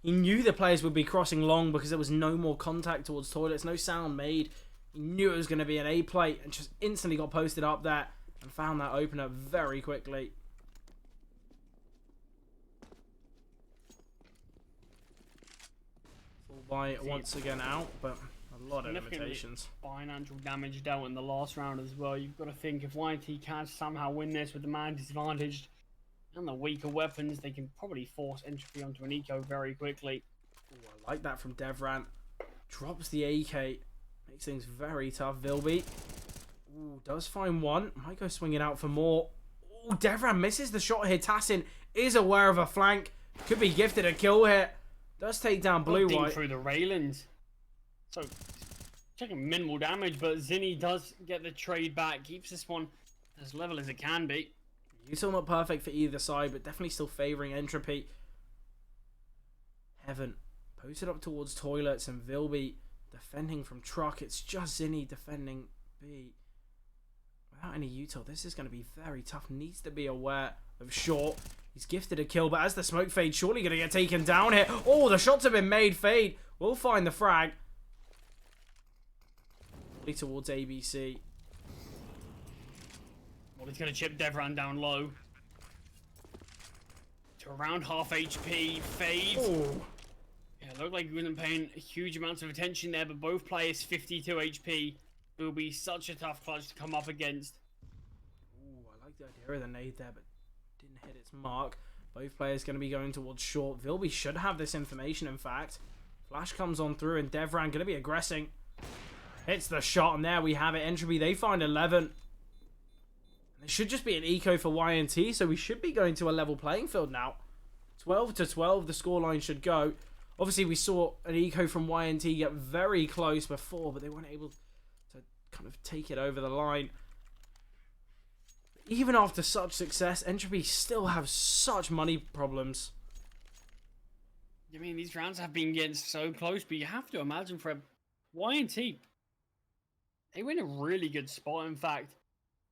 he knew the players would be crossing Long because there was no more contact towards toilets, no sound made. He knew it was going to be an A plate and just instantly got posted up there and found that opener very quickly. By once again out, but a lot of limitations. Financial damage dealt in the last round as well. You've got to think if YNT can somehow win this with the man disadvantaged and the weaker weapons, they can probably force Entropy onto an eco very quickly. Ooh, I like that from Devran. Drops the AK, makes things very tough. Vilby, ooh, does find one. Might go swinging out for more. Ooh, Devran misses the shot here. Tassin is aware of a flank. Could be gifted a kill here. Does take down Blue-white. Through the railings. So, checking minimal damage, but Zinni does get the trade back. Keeps this one as level as it can be. Still not perfect for either side, but definitely still favouring Entropy. Heaven posted up towards toilets, and Vilby defending from truck. It's just Zinni defending B. Without any util, this is going to be very tough. Needs to be aware of Short. He's gifted a kill, but as the smoke fade, surely going to get taken down here. Oh, the shots have been made. Fade will find the frag. Towards ABC. Well, he's going to chip Devran down low. To around half HP. Fade. Oh. Yeah, looked like he wasn't paying huge amounts of attention there, but both players 52 HP. It will be such a tough clutch to come up against. Ooh, I like the idea of the nade there, but didn't hit its mark. Both players going to be going towards Short. Vilby should have this information, in fact. Flash comes on through, and Devran going to be aggressing. Hits the shot, and there we have it. Entropy, they find 11. It should just be an eco for YNT, so we should be going to a level playing field now. 12 to 12, the scoreline should go. Obviously, we saw an eco from YNT get very close before, but they weren't able to kind of take it over the line. Even after such success, Entropy still have such money problems. I mean, these rounds have been getting so close, but you have to imagine for YNT, they were in a really good spot. In fact,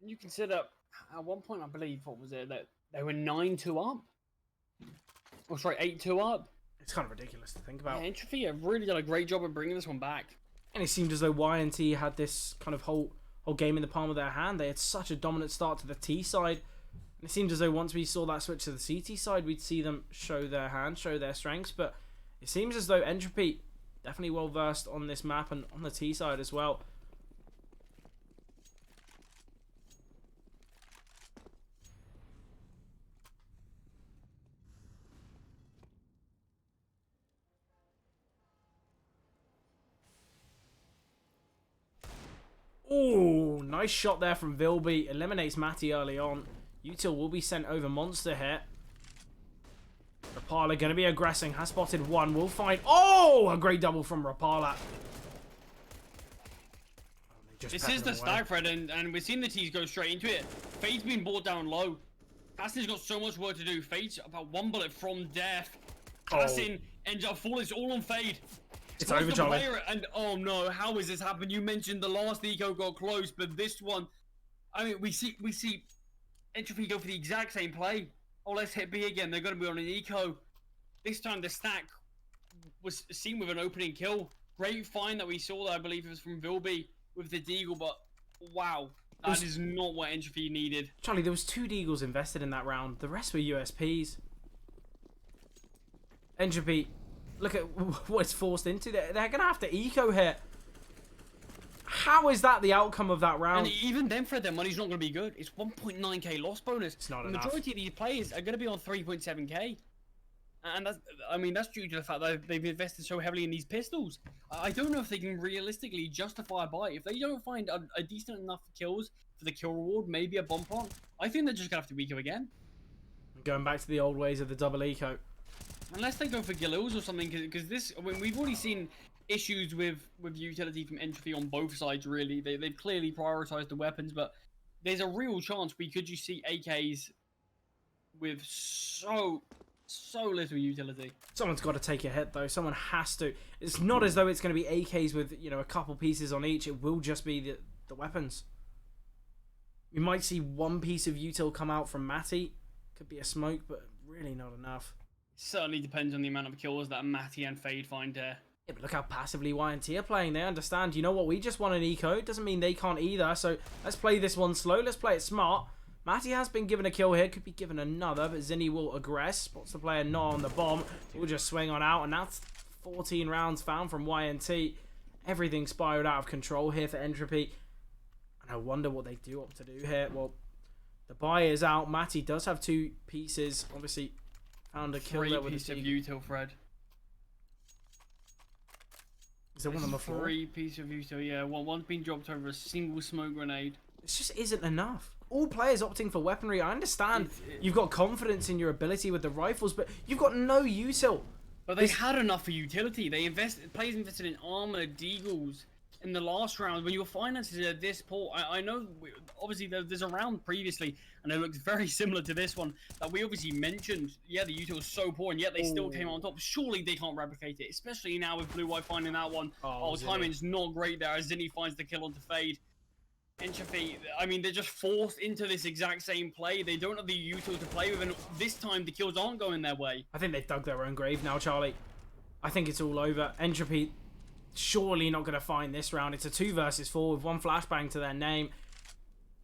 you consider at one point, I believe, what was it, that they were 9-2 up? Oh, sorry, 8-2 up. It's kind of ridiculous to think about. Yeah, Entropy have really done a great job of bringing this one back. And it seemed as though YNT had this kind of whole game in the palm of their hand. They had such a dominant start to the T side. And it seemed as though once we saw that switch to the CT side, we'd see them show their hand, show their strengths. But it seems as though Entropy definitely well versed on this map and on the T side as well. Oh, nice shot there from Vilby. Eliminates Matty early on. Util will be sent over monster here. Rapala going to be aggressing. Has spotted one. Will find... Oh, a great double from Rapala. This is the stack, Fred, and we've seen the T's go straight into it. Fade's been brought down low. Hassan's got so much work to do. Fade's about one bullet from death. Hassan ends up falling. It's all on Fade. It's over, Charlie. And oh no, how has this happened? You mentioned the last eco got close, but this one, I mean, we see Entropy go for the exact same play. Oh, let's hit B again. They're going to be on an eco. This time the stack was seen with an opening kill. Great find that we saw that I believe it was from Vilby with the deagle, but wow, that is not what Entropy needed. Charlie, there was 2 deagles invested in that round. The rest were USPs. Entropy, look at what it's forced into. They're going to have to eco here. How is that the outcome of that round? And even then, Fred, their money's not going to be good. It's 1.9k loss bonus. It's not the enough. Majority of these players are going to be on 3.7k. And that's, I mean, that's due to the fact that they've invested so heavily in these pistols. I don't know if they can realistically justify a buy. If they don't find a decent enough kills for the kill reward, maybe a bump on, I think they're just going to have to eco again. Going back to the old ways of the double eco. Unless they go for Gilils or something, because this, I mean, we've already seen issues with utility from Entropy on both sides, really. They've clearly prioritized the weapons, but there's a real chance we could just see AKs with so little utility. Someone's got to take a hit, though. Someone has to. It's not as though it's going to be AKs with, you know, a couple pieces on each. It will just be the weapons. We might see one piece of util come out from Matty. Could be a smoke, but really not enough. Certainly depends on the amount of kills that Matty and Fade find there. Yeah, but look how passively YNT are playing. They understand, you know what, we just want an eco. It doesn't mean they can't either. So let's play this one slow. Let's play it smart. Matty has been given a kill here. Could be given another, but Zinni will aggress. Spots the player not on the bomb. We'll just swing on out, and that's 14 rounds found from YNT. Everything spiraled out of control here for Entropy. And I wonder what they do up to do here. Well, the buy is out. Matty does have 2 pieces. Obviously, found a kill there with a piece of util, Fred. Is there one on the floor? 3 piece of util, yeah. One's been dropped over a single smoke grenade. This just isn't enough. All players opting for weaponry. I understand you've got confidence in your ability with the rifles, but you've got no util. But they had enough for utility. Players invested in armor, deagles in the last round. When your finances are this poor, I know obviously there's a round previously, and it looks very similar to this one that we obviously mentioned. Yeah, the util was so poor, and yet they still came on top. Surely they can't replicate it, especially now with Blue White finding that one. Oh, timing's not great there as Zinni finds the kill onto Fade. Entropy, I mean, they're just forced into this exact same play. They don't have the util to play with, and this time the kills aren't going their way. I think they've dug their own grave now, Charlie. I think it's all over. Entropy surely not going to find this round. It's a 2 versus 4 with 1 flashbang to their name.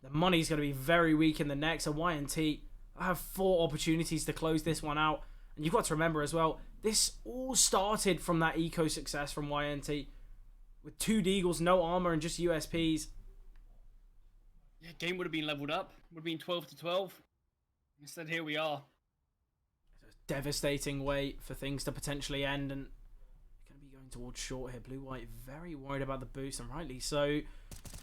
The money's going to be very weak in the next. And YNT have 4 opportunities to close this one out. And you've got to remember as well, this all started from that eco success from YNT. With 2 deagles, no armor, and just USPs. Yeah, game would have been leveled up. Would have been 12 to 12. Instead, here we are. It's a devastating way for things to potentially end, and going to be going towards short here. Blue-white very worried about the boost, and rightly so.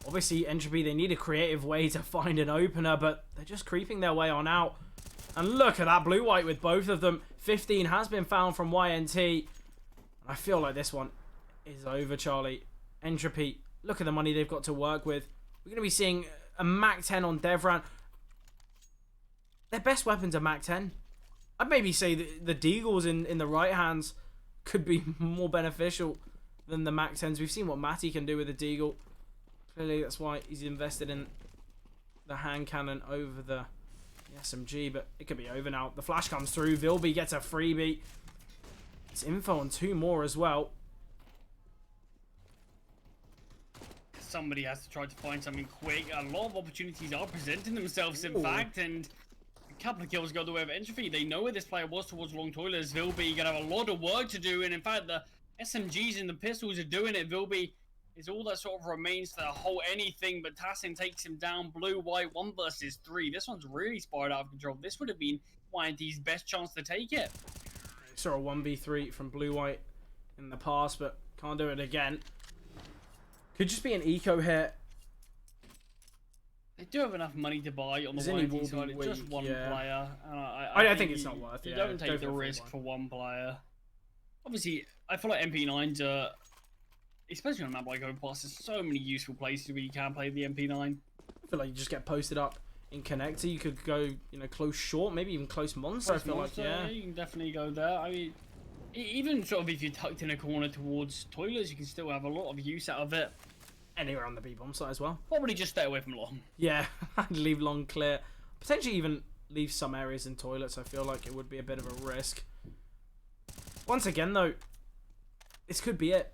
Obviously, Entropy, they need a creative way to find an opener, but they're just creeping their way on out. And look at that blue-white with both of them. 15 has been found from YNT. I feel like this one is over, Charlie. Entropy, look at the money they've got to work with. We're going to be seeing a Mac 10 on Devran. Their best weapons are Mac 10. I'd maybe say the deagles in the right hands could be more beneficial than the Mac 10s. We've seen what Matty can do with a deagle. Clearly, that's why he's invested in the hand cannon over the SMG, but it could be over now. The flash comes through. Vilby gets a freebie. It's info on 2 more as well. Somebody has to try to find something quick. A lot of opportunities are presenting themselves, in fact, and a couple of kills go the way of Entropy. They know where this player was towards long toilets. Vilby gonna have a lot of work to do, and in fact, the SMGs and the pistols are doing it. Vilby is all that sort of remains to hold anything, but Tassin takes him down. Blue, white, 1 versus 3. This one's really spiraled out of control. This would have been YNT's best chance to take it. Saw a 1v3 from blue-white in the past, but can't do it again. Could just be an eco here. They do have enough money to buy on the Zinni YNT side. It's just one player. I think it's not worth it. You don't take the risk for one player. Obviously, I feel like MP9s are, especially on a map like Overpass, there's so many useful places where you can play the MP9. I feel like you just get posted up in connector. You could go, close short, maybe even close monster. I feel like, yeah, you can definitely go there. I mean, even sort of if you're tucked in a corner towards toilets, you can still have a lot of use out of it. Anywhere on the B-bomb site as well. Probably just stay away from long. Yeah, I'd leave long clear. Potentially even leave some areas in toilets. I feel like it would be a bit of a risk. Once again, though, this could be it.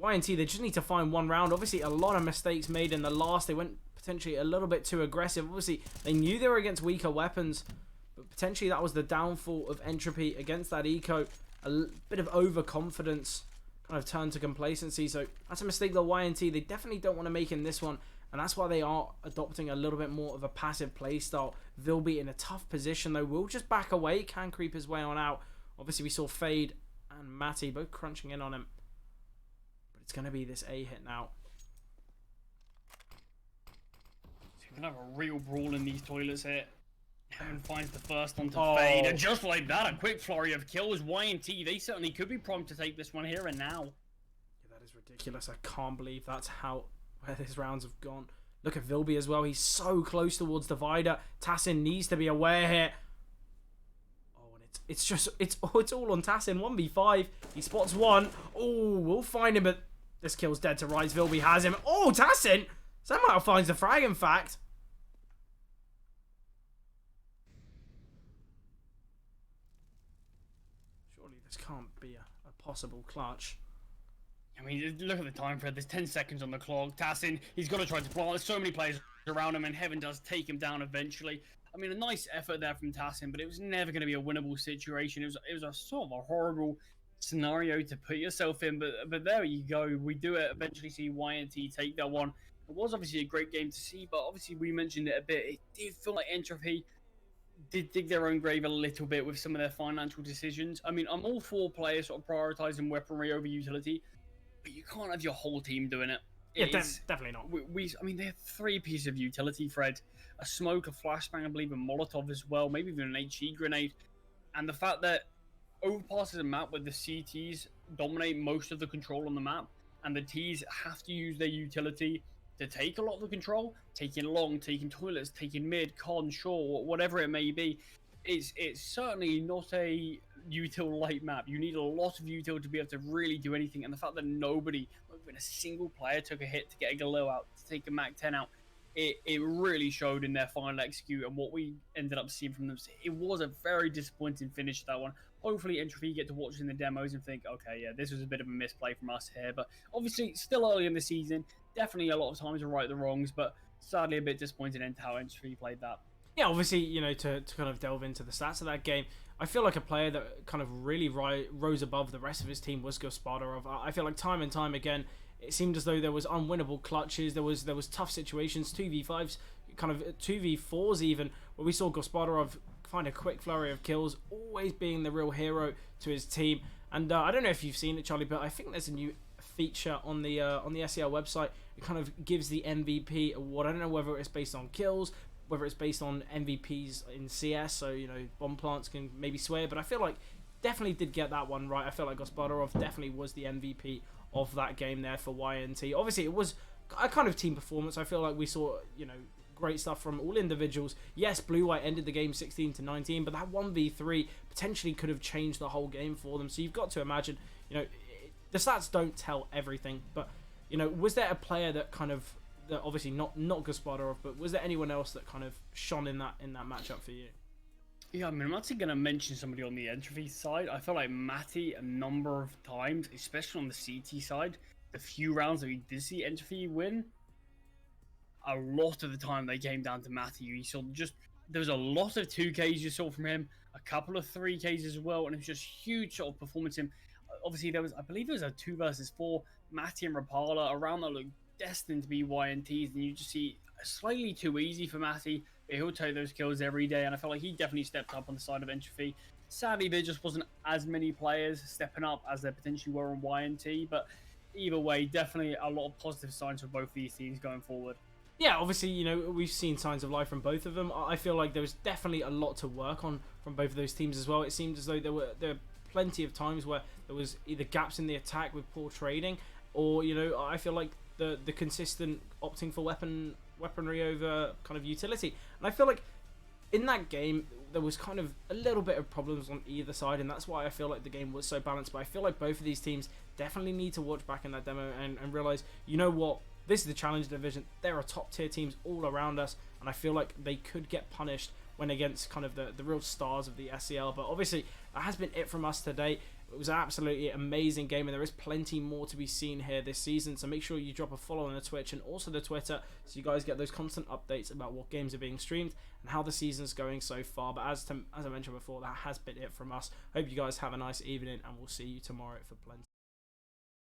YNT, they just need to find 1 round. Obviously, a lot of mistakes made in the last. They went potentially a little bit too aggressive. Obviously, they knew they were against weaker weapons, but potentially that was the downfall of Entropy against that eco. A bit of overconfidence kind of turned to complacency. So that's a mistake that YNT, they definitely don't want to make in this one. And that's why they are adopting a little bit more of a passive playstyle. Vilby in a tough position, though, will just back away. Can creep his way on out. Obviously, we saw Fade and Matty both crunching in on him. But it's going to be this A hit now. So we're going to have a real brawl in these toilets here. Heaven finds the first onto Fade, and just like that, a quick flurry of kills. YNT, they certainly could be primed to take this one here and now. Yeah, that is ridiculous. I can't believe that's where his rounds have gone. Look at Vilby as well. He's so close towards Divider. Tassin needs to be aware here. Oh, and it's all on Tassin. 1v5. He spots one. Oh, we'll find him, but this kill's dead to rights. Vilby has him. Oh, Tassin somehow finds the frag, in fact. Can't be a possible clutch. I mean, look at the time, Fred. There's 10 seconds on the clock. Tassin, he's got to try to plant. There's so many players around him, and Heaven does take him down eventually. I mean, a nice effort there from Tassin, but it was never going to be a winnable situation. It was a sort of a horrible scenario to put yourself in, but there you go. We do eventually see YNT take that one. It was obviously a great game to see, but obviously we mentioned it a bit. It did feel like Entropy did dig their own grave a little bit with some of their financial decisions. I mean, I'm all for players sort of prioritizing weaponry over utility, but you can't have your whole team doing it. Yeah, definitely not. I mean, they have 3 pieces of utility, Fred. A smoke, a flashbang, I believe, a Molotov as well, maybe even an HE grenade. And the fact that Overpass is a map where the CTs dominate most of the control on the map, and the Ts have to use their utility to take a lot of the control, taking long, taking toilets, taking mid, con, shore, whatever it may be. It's certainly not a util light map. You need a lot of util to be able to really do anything, and the fact that nobody, not even a single player, took a hit to get a Galil out, to take a Mac 10 out, it really showed in their final execute and what we ended up seeing from them. It was a very disappointing finish to that one. Hopefully, Entropy get to watch in the demos and think, okay, yeah, this was a bit of a misplay from us here. But obviously, still early in the season, definitely a lot of time to right the wrongs, but sadly a bit disappointed into how Entropy played that. Yeah, obviously, you know, to kind of delve into the stats of that game, I feel like a player that kind of really rose above the rest of his team was Gospodarov. I feel like time and time again, it seemed as though there was unwinnable clutches, there was tough situations, 2v5s, kind of 2v4s even, where we saw Gospodarov find a quick flurry of kills, always being the real hero to his team. And I don't know if you've seen it, Charlie, but I think there's a new feature on the SCL website. It kind of gives the MVP award. I don't know whether it's based on kills, whether it's based on MVPs in CS, so, you know, bomb plants can maybe sway, but I feel like definitely did get that one right. I feel like Gospodarov definitely was the MVP of that game there for YNT. Obviously, it was a kind of team performance. I feel like we saw, you know, great stuff from all individuals. Yes, Blue White ended the game 16-19, but that 1v3 potentially could have changed the whole game for them. So you've got to imagine, you know, the stats don't tell everything, but, you know, was there a player that kind of, that obviously not Gospodarov, but was there anyone else that kind of shone in that matchup for you? Yeah, I mean, I'm actually going to mention somebody on the Entropy side. I felt like Matty a number of times, especially on the CT side, the few rounds that we did see Entropy win, a lot of the time they came down to Matty. You saw just, there was a lot of 2Ks you saw from him, a couple of 3Ks as well, and it was just huge sort of performance. Him, obviously there was, I believe there was a 2 versus 4, Matty and Rapala around that looked destined to be YNTs, and you just see slightly too easy for Matty, but he'll take those kills every day, and I felt like he definitely stepped up on the side of Entropy. Sadly, there just wasn't as many players stepping up as there potentially were on YNT, but either way, definitely a lot of positive signs for both these teams going forward. Yeah, obviously, you know, we've seen signs of life from both of them. I feel like there was definitely a lot to work on from both of those teams as well. It seemed as though there were plenty of times where there was either gaps in the attack with poor trading, or, you know, I feel like the consistent opting for weaponry over kind of utility. And I feel like in that game there was kind of a little bit of problems on either side, and that's why I feel like the game was so balanced. But I feel like both of these teams definitely need to watch back in that demo and realize, you know what, this is the Challenger division. There are top tier teams all around us, and I feel like they could get punished when against kind of the real stars of the SCL. But obviously that has been it from us today. It was an absolutely amazing game, and there is plenty more to be seen here this season. So make sure you drop a follow on the Twitch and also the Twitter, so you guys get those constant updates about what games are being streamed and how the season's going so far. But as I mentioned before, that has been it from us. Hope you guys have a nice evening, and we'll see you tomorrow for plenty.